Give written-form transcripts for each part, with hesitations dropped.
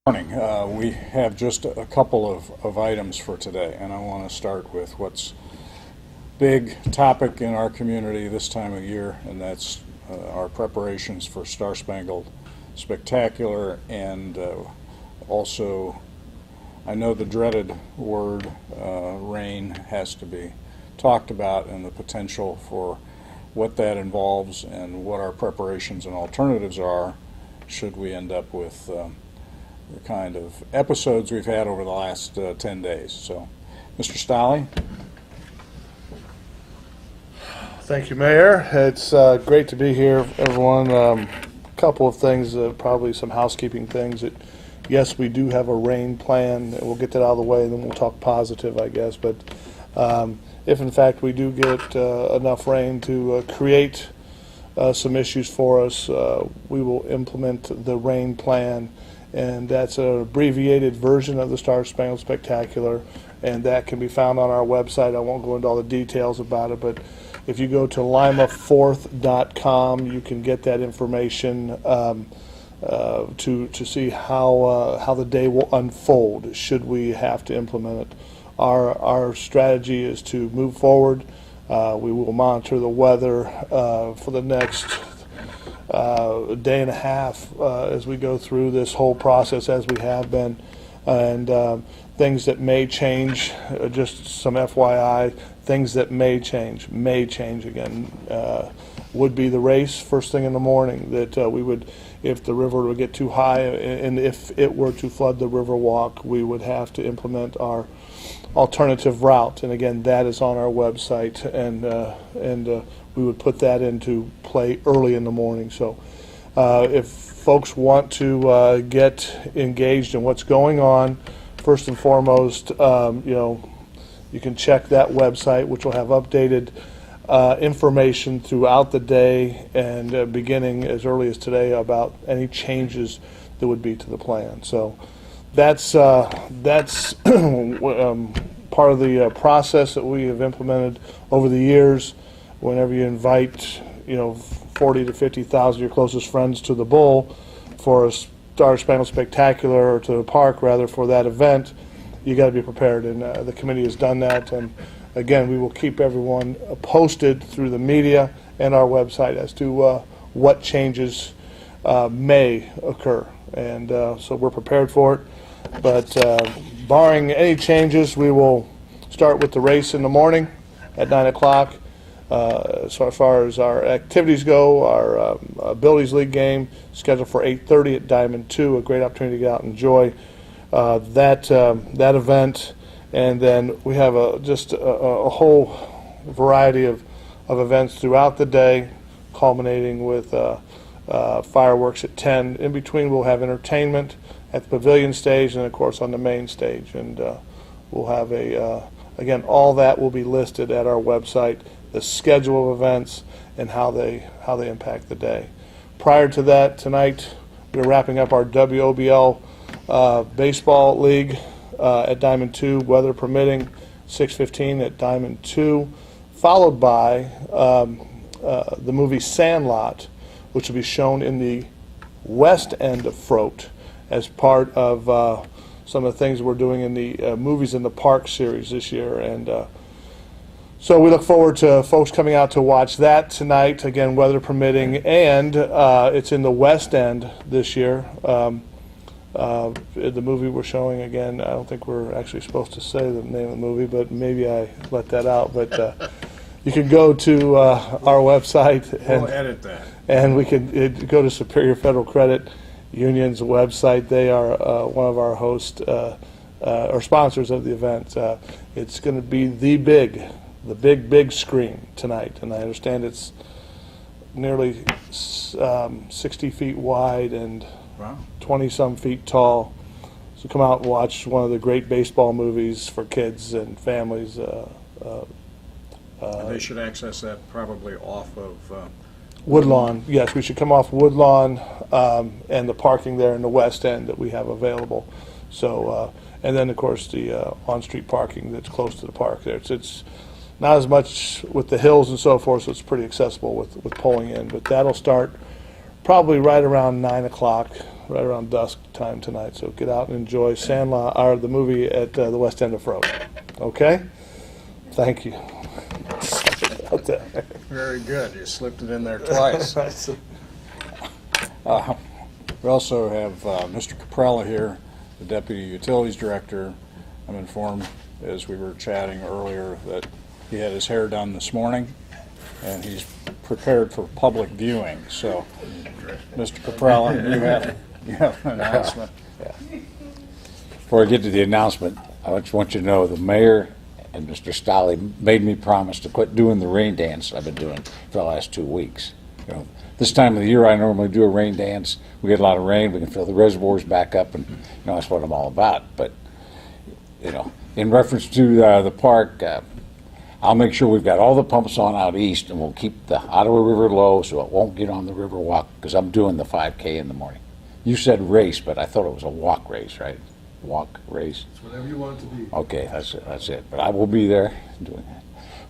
Morning. We have just a couple of items for today, and I want to start with what's big topic in our community this time of year, and that's our preparations for Star Spangled Spectacular, and also I know the dreaded word rain has to be talked about, and the potential for what that involves and what our preparations and alternatives are should we end up with the kind of episodes we've had over the last 10 days. So, Mr. Stolly. Thank you, Mayor. It's great to be here, everyone. A couple of things, probably some housekeeping things. Yes, we do have a rain plan. We'll get that out of the way, and then we'll talk positive, I guess. But if, in fact, we do get enough rain to create some issues for us, we will implement the rain plan. And that's an abbreviated version of the Star Spangled Spectacular, and that can be found on our website. I won't go into all the details about it, but if you go to limafourth.com, you can get that information to see how the day will unfold should we have to implement it. Our strategy is to move forward. We will monitor the weather for the next a day and a half as we go through this whole process, as we have been, and things that may change, just some FYI, things that may change again, would be the race first thing in the morning, that we would, if the river would get too high and if it were to flood the river walk, we would have to implement our alternative route, and again, that is on our website, and we would put that into play early in the morning. So if folks want to get engaged in what's going on, first and foremost, you can check that website, which will have updated information throughout the day, and beginning as early as today about any changes that would be to the plan. So that's part of the process that we have implemented over the years. Whenever you invite, 40 to 50,000 of your closest friends to the Bull for a Star Spangled Spectacular, or to the park rather, for that event, you got to be prepared, and the committee has done that. And again, we will keep everyone posted through the media and our website as to what changes may occur, and so we're prepared for it. But barring any changes, we will start with the race in the morning at 9 o'clock. So as far as our activities go, our Abilities League game scheduled for 8:30 at Diamond 2, a great opportunity to get out and enjoy that event. And then we have just a whole variety of events throughout the day, culminating with fireworks at 10. In between, we'll have entertainment at the pavilion stage, and of course on the main stage. And we'll have again, all that will be listed at our website, the schedule of events and how they impact the day. Prior to that, tonight we're wrapping up our WOBL baseball league at Diamond 2, weather permitting, 6:15 at Diamond 2, followed by the movie Sandlot, which will be shown in the west end of Faurot as part of some of the things we're doing in the Movies in the Park series this year. And so we look forward to folks coming out to watch that tonight, again, weather permitting, and it's in the West End this year. The movie we're showing, again, I don't think we're actually supposed to say the name of the movie, but maybe I let that out. But you can go to our website. We'll edit that. And we can go to Superior Federal Credit Union's website. They are one of our hosts or sponsors of the event. It's going to be the big screen tonight, and I understand it's nearly 60 feet wide and 20-some feet tall. So come out and watch one of the great baseball movies for kids and families. They should access that probably off of Woodlawn. Yes, we should come off Woodlawn and the parking there in the west end that we have available. So, and then of course the on-street parking that's close to the park there. It's not as much with the hills and so forth, so it's pretty accessible with pulling in. But that'll start probably right around 9 o'clock right around dusk time tonight. So get out and enjoy Sandlot, or the movie at the west end of Faurot. Okay? Thank you. Very good. You slipped it in there twice. We also have Mr. Caprella here, the Deputy Utilities Director. I'm informed, as we were chatting earlier, that he had his hair done this morning, and he's prepared for public viewing. So, Mr. Caprella, you have an announcement. Before I get to the announcement, I just want you to know the mayor and Mr. Stolly made me promise to quit doing the rain dance I've been doing for the last 2 weeks. You know, this time of the year I normally do a rain dance. We get a lot of rain, we can fill the reservoirs back up, and that's what I'm all about. But in reference to the park, I'll make sure we've got all the pumps on out east, and we'll keep the Ottawa River low so it won't get on the river walk, because I'm doing the 5K in the morning. You said race, but I thought it was a walk race, right? Walk race. It's whatever you want it to be. Okay, that's it. But I will be there doing that.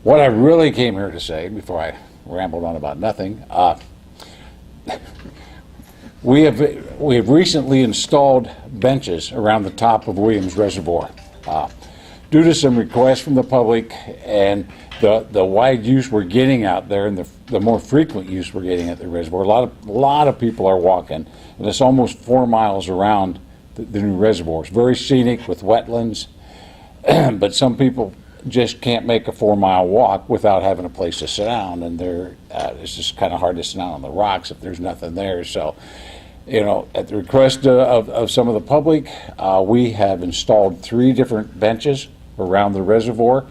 What I really came here to say, before I rambled on about nothing, we have recently installed benches around the top of Williams Reservoir. Due to some requests from the public and the wide use we're getting out there, and the more frequent use we're getting at the reservoir, a lot of people are walking, and it's almost 4 miles around the new reservoir. It's very scenic with wetlands, but some people just can't make a 4-mile walk without having a place to sit down, and it's just kind of hard to sit down on the rocks if there's nothing there. So, at the request of some of the public, we have installed 3 different benches around the reservoir.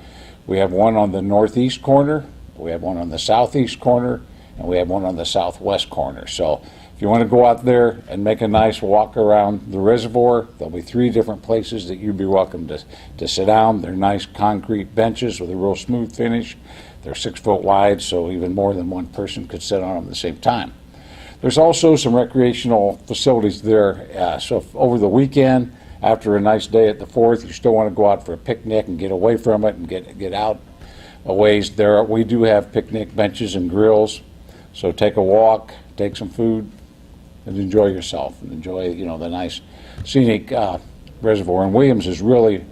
We have one on the northeast corner, we have one on the southeast corner, and we have one on the southwest corner. So if you want to go out there and make a nice walk around the reservoir, there'll be 3 different places that you'd be welcome to sit down. They're nice concrete benches with a real smooth finish. They're 6 foot wide, so even more than one person could sit on them at the same time. There's also some recreational facilities there. So if over the weekend, after a nice day at the 4th, you still want to go out for a picnic and get away from it and get out a ways, we do have picnic benches and grills. So take a walk, take some food, and enjoy yourself, and enjoy the nice scenic reservoir. And Williams is really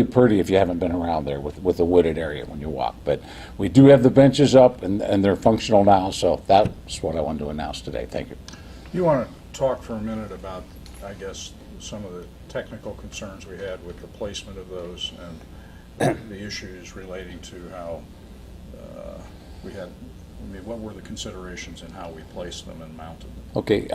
pretty if you haven't been around there with the wooded area when you walk. But we do have the benches up, and they're functional now. So that's what I wanted to announce today. Thank you. You want to talk for a minute about, I guess, some of the technical concerns we had with the placement of those and the issues relating to how what were the considerations in how we placed them and mounted them? Okay,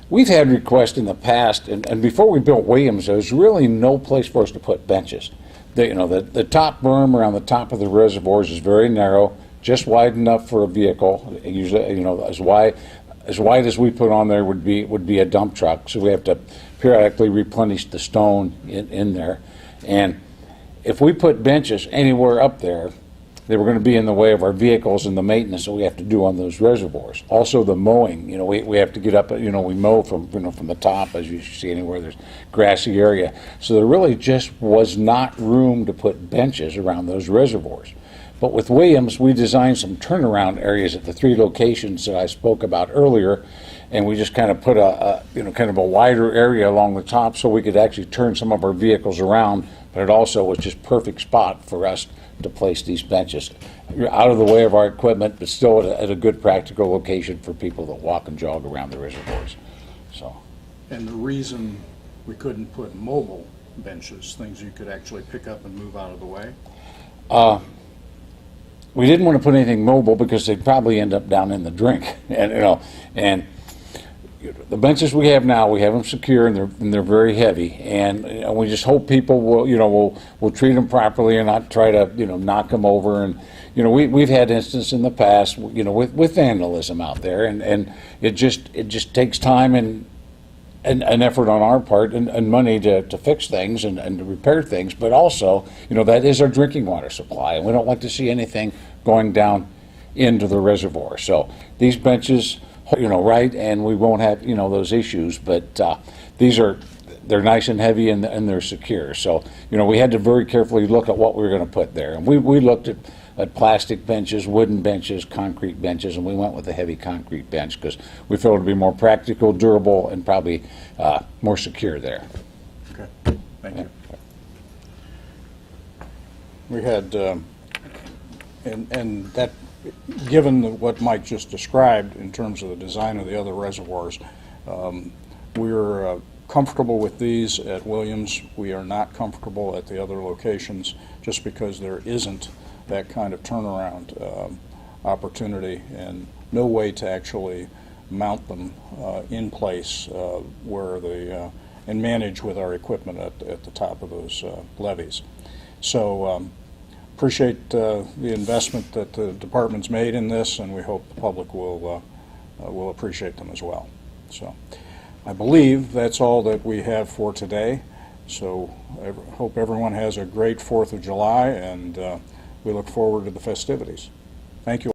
we've had requests in the past, and before we built Williams, there was really no place for us to put benches. The top berm around the top of the reservoirs is very narrow, just wide enough for a vehicle. Usually, as wide as we put on there would be a dump truck. So we have to periodically replenish the stone in there. And if we put benches anywhere up there, they were going to be in the way of our vehicles and the maintenance that we have to do on those reservoirs. Also the mowing, we have to get up, we mow from the top, as you see anywhere there's grassy area. So there really just was not room to put benches around those reservoirs. But with Williams, we designed some turnaround areas at the 3 locations that I spoke about earlier, and we just kind of put kind of a wider area along the top so we could actually turn some of our vehicles around, but it also was just perfect spot for us to place these benches. You're out of the way of our equipment, but still at a good practical location for people that walk and jog around the reservoirs. So. And the reason we couldn't put mobile benches, things you could actually pick up and move out of the way? We didn't want to put anything mobile because they'd probably end up down in the drink, and the benches we have now, we have them secure, and they're very heavy, and we just hope people will treat them properly and not try to knock them over. And we've had instances in the past with vandalism out there, and it just takes time and effort on our part and money to fix things and to repair things. But also that is our drinking water supply, and we don't like to see anything going down into the reservoir. So these benches, right, and we won't have those issues, but they're nice and heavy and they're secure. So we had to very carefully look at what we were going to put there, and we looked at at plastic benches, wooden benches, concrete benches, and we went with a heavy concrete bench because we felt it would be more practical, durable, and probably more secure there. Okay, thank you. We had, and that, given what Mike just described in terms of the design of the other reservoirs, we're comfortable with these at Williams. We are not comfortable at the other locations just because there isn't that kind of turnaround opportunity and no way to actually mount them in place where they and manage with our equipment at the top of those levees. So appreciate the investment that the department's made in this, and we hope the public will appreciate them as well. So I believe that's all that we have for today. So I hope everyone has a great 4th of July, and we look forward to the festivities. Thank you.